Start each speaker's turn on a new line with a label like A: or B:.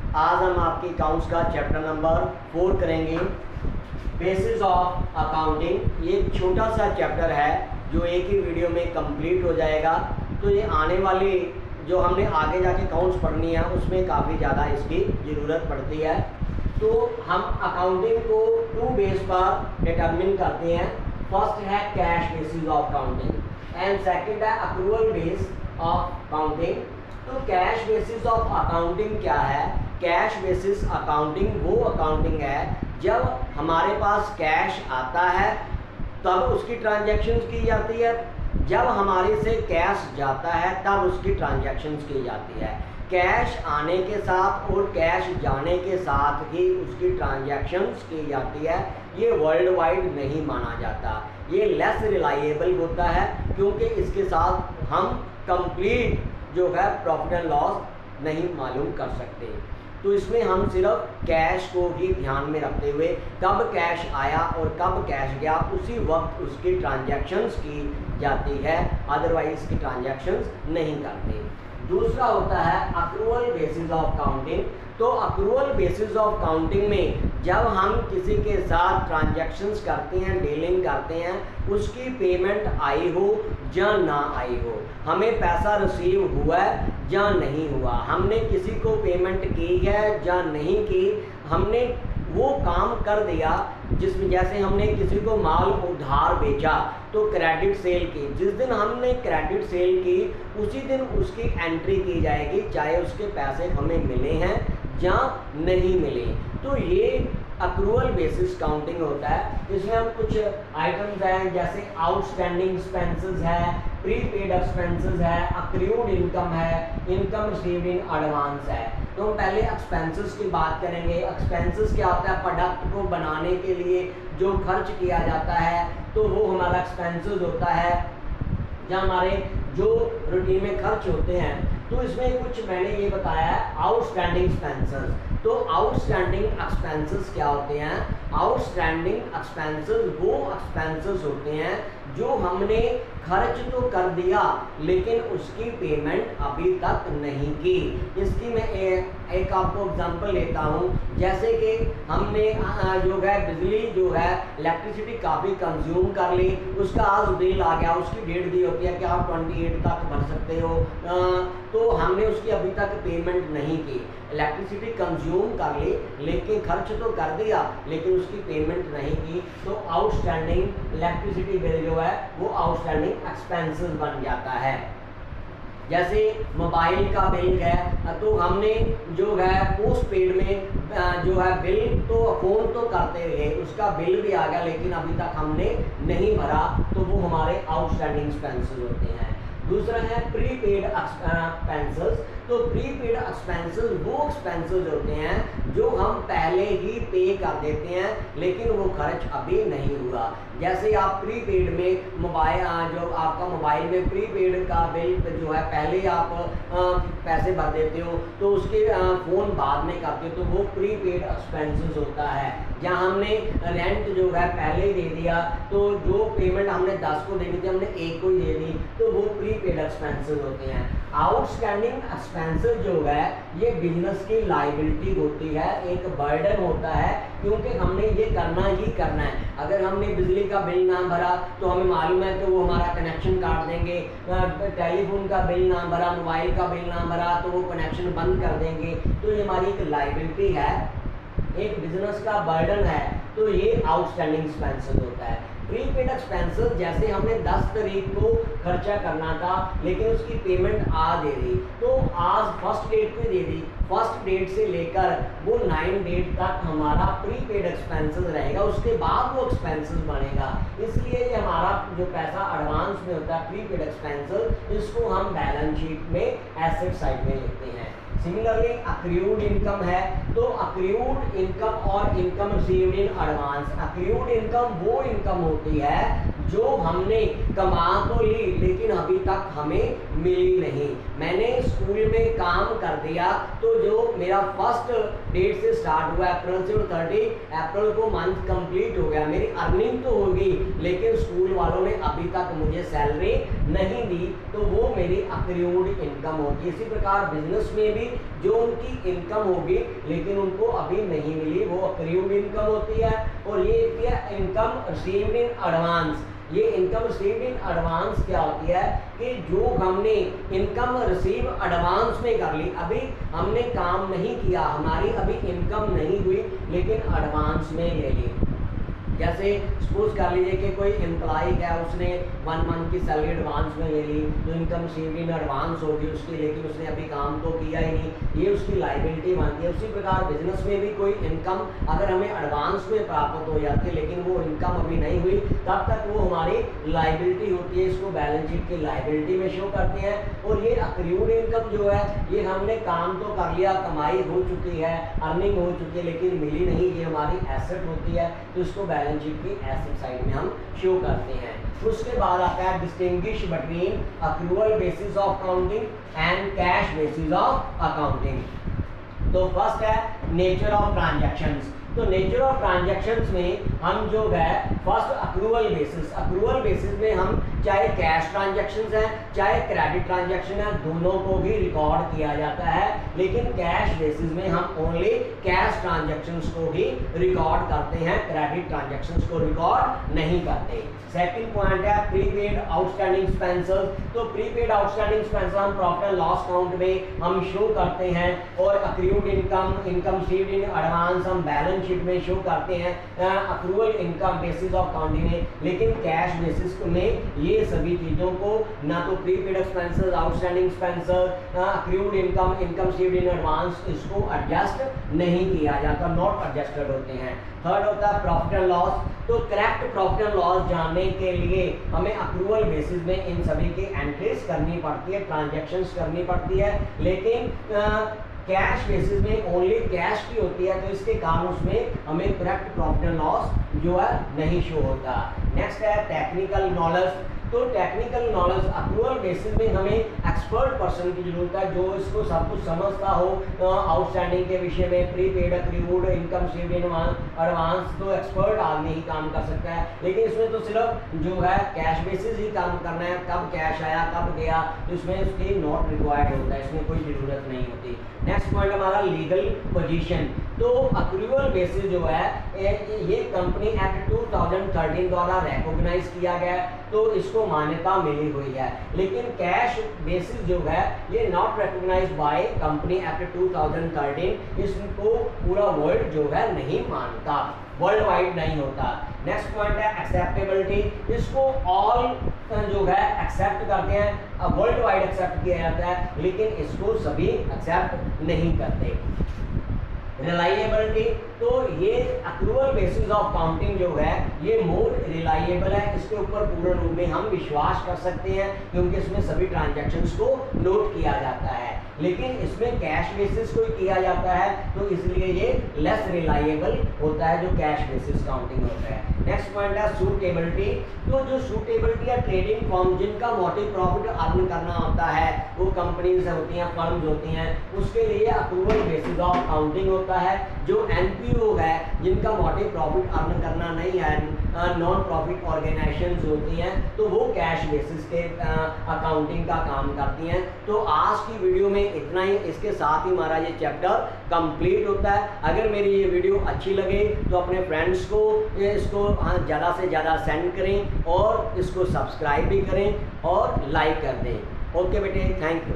A: आज हम आपकी अकाउंट्स का चैप्टर नंबर 4 करेंगे, बेसिस ऑफ अकाउंटिंग। ये एक छोटा सा चैप्टर है जो एक ही वीडियो में कंप्लीट हो जाएगा। तो ये आने वाली जो हमने आगे जाके अकाउंट्स पढ़नी है उसमें काफ़ी ज़्यादा इसकी ज़रूरत पड़ती है। तो हम अकाउंटिंग को 2 बेस पर डिटरमिन करते हैं। फर्स्ट है cash basis of accounting and second है अक्रूवल बेस ऑफ अकाउंटिंग। तो कैश बेसिस ऑफ अकाउंटिंग क्या है? कैश बेसिस अकाउंटिंग वो अकाउंटिंग है जब हमारे पास कैश आता है तब उसकी ट्रांजैक्शंस की जाती है, जब हमारे से कैश जाता है तब उसकी ट्रांजैक्शंस की जाती है। कैश आने के साथ और कैश जाने के साथ ही उसकी ट्रांजैक्शंस की जाती है। ये वर्ल्ड वाइड नहीं माना जाता, ये लेस रिलायबल होता है क्योंकि इसके साथ हम कंप्लीट जो है प्रॉफिट एंड लॉस नहीं मालूम कर सकते। तो इसमें हम सिर्फ कैश को ही ध्यान में रखते हुए कब कैश आया और कब कैश गया उसी वक्त उसकी ट्रांजैक्शंस की जाती है, अदरवाइज इसकी ट्रांजैक्शंस नहीं करते। दूसरा होता है अक्रूवल बेसिस ऑफ अकाउंटिंग। तो अक्रूवल बेसिस ऑफ अकाउंटिंग में जब हम किसी के साथ ट्रांजैक्शंस करते हैं, डीलिंग करते हैं, उसकी पेमेंट आई हो या ना आई हो, हमें पैसा रिसीव हुआ है या नहीं हुआ, हमने किसी को पेमेंट की है या नहीं की, हमने वो काम कर दिया जिसमें जैसे हमने किसी को माल उधार बेचा तो क्रेडिट सेल की, जिस दिन हमने क्रेडिट सेल की उसी दिन उसकी एंट्री की जाएगी चाहे उसके पैसे हमें मिले हैं या नहीं मिले। तो ये अक्रूवल बेसिस काउंटिंग होता है। इसमें हम कुछ आइटम्स हैं जैसे आउटस्टैंडिंग एक्सपेंसेस है, प्रीपेड एक्सपेंसेस है, अक्रूड इनकम है, इनकम रिसीव्ड इन एडवांस है। तो हम पहले एक्सपेंसेस की बात करेंगे। एक्सपेंसेस क्या होता है? प्रोडक्ट को बनाने के लिए जो खर्च किया जाता है तो वो हमारा एक्सपेंसेस होता है या हमारे जो रूटीन में खर्च होते हैं। तो इसमें कुछ मैंने ये बताया है आउटस्टैंडिंग एक्सपेंसेस। तो आउटस्टैंडिंग एक्सपेंसेस क्या होते हैं? आउटस्टैंडिंग एक्सपेंसेस वो एक्सपेंसेस होते हैं जो हमने खर्च तो कर दिया लेकिन उसकी पेमेंट अभी तक नहीं की। इसकी मैं एक आपको एग्जांपल लेता हूँ। जैसे कि हमने जो है बिजली जो है इलेक्ट्रिसिटी काफ़ी कंज्यूम कर ली, उसका आज बिल आ गया, उसकी डेट दी होती है कि आप 28 तक भर सकते हो, तो हमने उसकी अभी तक पेमेंट नहीं की। इलेक्ट्रिसिटी कंज्यूम कर ली लेकिन खर्च तो कर दिया लेकिन उसकी पेमेंट नहीं की, तो आउटस्टैंडिंग इलेक्ट्रिसिटी बिल जो है वो आउटस्टैंडिंग एक्सपेंसेस बन जाता है। जैसे मोबाइल का बिल है तो हमने जो है पोस्ट पेड में जो है बिल तो फ़ोन तो करते रहे, उसका बिल भी आ गया लेकिन अभी तक हमने नहीं भरा, तो वो हमारे आउटस्टैंडिंग एक्सपेंसेस होते हैं। दूसरा है प्रीपेड एक्सपेंसेस। तो प्रीपेड एक्सपेंसेस वो एक्सपेंसेस होते हैं जो हम पहले ही पे कर देते हैं लेकिन वो खर्च अभी नहीं हुआ। जैसे आप प्रीपेड में मोबाइल जो आपका मोबाइल में प्रीपेड का बिल जो है पहले आप पैसे भर देते हो तो उसके फ़ोन बाद में करते हो तो वो प्रीपेड एक्सपेंसेस होता है। जहाँ हमने रेंट जो है पहले दे दिया तो जो पेमेंट हमने 10 को देनी थी हमने 1 को ही दे दी, तो वो प्रीपेड एक्सपेंसेस होते हैं। आउटस्टैंडिंग एक्सपेंसेस जो है ये बिजनेस की लायबिलिटी होती है, एक बर्डन होता है क्योंकि हमने ये करना ही करना है। अगर हमने बिजली का बिल ना भरा तो हमें मालूम है कि वो हमारा कनेक्शन काट देंगे, टेलीफोन का बिल ना भरा, मोबाइल का बिल ना भरा तो वो कनेक्शन बंद कर देंगे। तो ये हमारी एक लायबिलिटी है, एक बिजनेस का बर्डन है, तो ये आउटस्टैंडिंग एक्सपेंसेस होता है। प्रीपेड एक्सपेंसेस जैसे हमने 10 तारीख को खर्चा करना था लेकिन उसकी पेमेंट आज दे दी, तो आज फर्स्ट डेट पे दे दी, फर्स्ट डेट से लेकर वो 9 डेट तक हमारा प्रीपेड एक्सपेंसेस रहेगा, उसके बाद वो एक्सपेंसेस बनेगा। इसलिए ये हमारा जो पैसा एडवांस में होता है प्रीपेड एक्सपेंसेस, इसको हम बैलेंस शीट में एसेट साइड में लिखते हैं। सिमिलरली अक्रूड इनकम है, तो अक्रूड इनकम और income received in advance. Accrued income वो इनकम होती है जो हमने कमा तो ली लेकिन अभी तक हमें मिली नहीं, मैंने स्कूल में काम कर दिया तो जो मेरा फर्स्ट डेट से स्टार्ट हुआ अप्रैल से 30 अप्रैल को मंथ कंप्लीट हो गया, मेरी अर्निंग तो होगी लेकिन स्कूल वालों ने अभी तक मुझे सैलरी नहीं दी, तो वो मेरी अक्रूड इनकम होगी। इसी प्रकार बिजनेस में भी जो उनकी इनकम होगी लेकिन उनको अभी नहीं मिली, वो अक्रूड इनकम होती है। और ये इनकम रिसीव्ड इन एडवांस, ये इनकम रिसीव्ड इन एडवांस क्या होती है कि जो हमने इनकम रिसीव एडवांस में कर ली, अभी हमने काम नहीं किया, हमारी अभी इनकम नहीं हुई लेकिन एडवांस में ले ली। जैसे सपोज कर लीजिए कि कोई एम्प्लॉय है, उसने 1 मंथ की सैलरी एडवांस में ले ली, तो इनकम रिसीव्ड इन एडवांस होगी उसकी, लेकिन उसने अभी काम तो किया ही नहीं, ये उसकी लायबिलिटी बनती है। उसी प्रकार बिजनेस में भी कोई इनकम अगर हमें एडवांस में प्राप्त हो जाती है लेकिन वो इनकम अभी नहीं हुई, तब तक वो हमारी लायबिलिटी होती है, इसको बैलेंस शीट की लायबिलिटी में शो करते हैं। और ये अक्रूड इनकम जो है, ये हमने काम तो कर लिया, कमाई हो चुकी है, अर्निंग हो चुकी है लेकिन मिली नहीं, ये हमारी एसेट होती है, तो इसको बैलेंस शीट की एसेट साइड में हम शो करते हैं। उसके बाद आता है distinguish between accrual basis of accounting and cash basis of accounting. तो फर्स्ट है नेचर ऑफ ट्रांजैक्शंस। तो नेचर ऑफ ट्रांजैक्शंस में हम जो है फर्स्ट अक्रूवल बेसिस में हम चाहे कैश ट्रांजैक्शंस हैं चाहे क्रेडिट ट्रांजैक्शन है, दोनों को भी रिकॉर्ड किया जाता है, लेकिन कैश बेसिस में हम ओनली कैश ट्रांजैक्शंस को ही रिकॉर्ड करते हैं, क्रेडिट ट्रांजैक्शंस को रिकॉर्ड नहीं करते। सेकंड पॉइंट है प्रीपेड आउटस्टैंडिंग एक्सपेंसेस। तो प्रीपेड आउटस्टैंडिंग एक्सपेंसेस हम प्रॉफिट एंड लॉस अकाउंट में हम शो करते हैं, और accrued income sheet in advance हम बैलेंस शीट में शो करते हैं accrual income basis of accounting में। लेकिन कैश बेसिस में ये सभी चीजों को ना तो prepaid expenses, outstanding expenses, accrued income sheet in advance, इसको एडजस्ट नहीं किया जाता, नॉट एडजस्टेड होते हैं। थर्ड होता है प्रॉफिट एंड लॉस। तो करेक्ट प्रॉफिट एंड लॉस जानने के लिए हमें अक्रूवल बेसिस में इन सभी की एंट्रीज करनी पड़ती है, ट्रांजैक्शंस करनी पड़ती है, लेकिन कैश बेसिस में ओनली कैश की होती है, तो इसके कारण उसमें हमें करेक्ट प्रॉफिट एंड लॉस जो है नहीं शो होता। नेक्स्ट है टेक्निकल नॉलेज। तो टेक्निकल नॉलेज अक्रूवल बेसिस में हमें एक्सपर्ट पर्सन की जरूरत है जो इसको सब कुछ समझता हो, आउटस्टैंडिंग के विषय में, प्रीपेड, अक्रूवड, इनकम शीट एडवांस, तो एक्सपर्ट आदमी ही काम कर सकता है। लेकिन इसमें तो सिर्फ जो है कैश बेसिस ही काम करना है, कब कैश आया कब गया, तो इसमें उसकी नॉट रिक्वायर्ड होता है, इसमें कोई ज़रूरत नहीं होती। नेक्स्ट पॉइंट हमारा लीगल पोजीशन। तो अक्रूवल बेसिस जो है ये कंपनी एक्ट 2013 द्वारा रिकॉग्नाइज किया गया, तो इसको मान्यता मिली हुई है। लेकिन कैश बेसिस जो है ये not recognised by company act 2013, इसको पूरा वर्ल्ड जो है नहीं मानता, वर्ल्ड वाइड नहीं होता। नेक्स्ट पॉइंट है एक्सेप्टेबिलिटी। इसको ऑल जो है एक्सेप्ट करते हैं, वर्ल्ड वाइड एक्सेप्ट किया जाता है, लेकिन इसको सभी एक्सेप्ट नहीं करते। रिलायबिलिटी। तो ये अक्रूवल बेसिस ऑफ अकाउंटिंग जो है ये मोर रिलायबल है, इसके ऊपर पूर्ण रूप में हम विश्वास कर सकते हैं क्योंकि इसमें सभी ट्रांजैक्शंस को नोट किया जाता है। लेकिन इसमें कैश बेसिस को किया जाता है, तो इसलिए ये लेस रिलायबल होता है जो कैश बेसिस काउंटिंग होता है। नेक्स्ट पॉइंट है सूटेबिलिटी। तो जो सूटेबिलिटी है ट्रेडिंग फर्म जिनका मोटिव प्रॉफिट अर्न करना होता है, वो कंपनीज होती हैं, फर्म्स होती हैं, उसके लिए अक्रूवल बेसिस ऑफ अकाउंटिंग होता है। जो एनपीओ है जिनका मोटिव प्रॉफिट अर्न करना नहीं है, नॉन प्रॉफिट ऑर्गेनाइजेशंस होती हैं, तो वो कैश बेसिस के अकाउंटिंग का काम करती हैं। तो आज की वीडियो में इतना ही, इसके साथ ही हमारा ये चैप्टर कंप्लीट होता है। अगर मेरी ये वीडियो अच्छी लगे तो अपने फ्रेंड्स को इसको ज़्यादा से ज़्यादा सेंड करें और इसको सब्सक्राइब भी करें और लाइक कर दें। ओके बेटे, थैंक यू।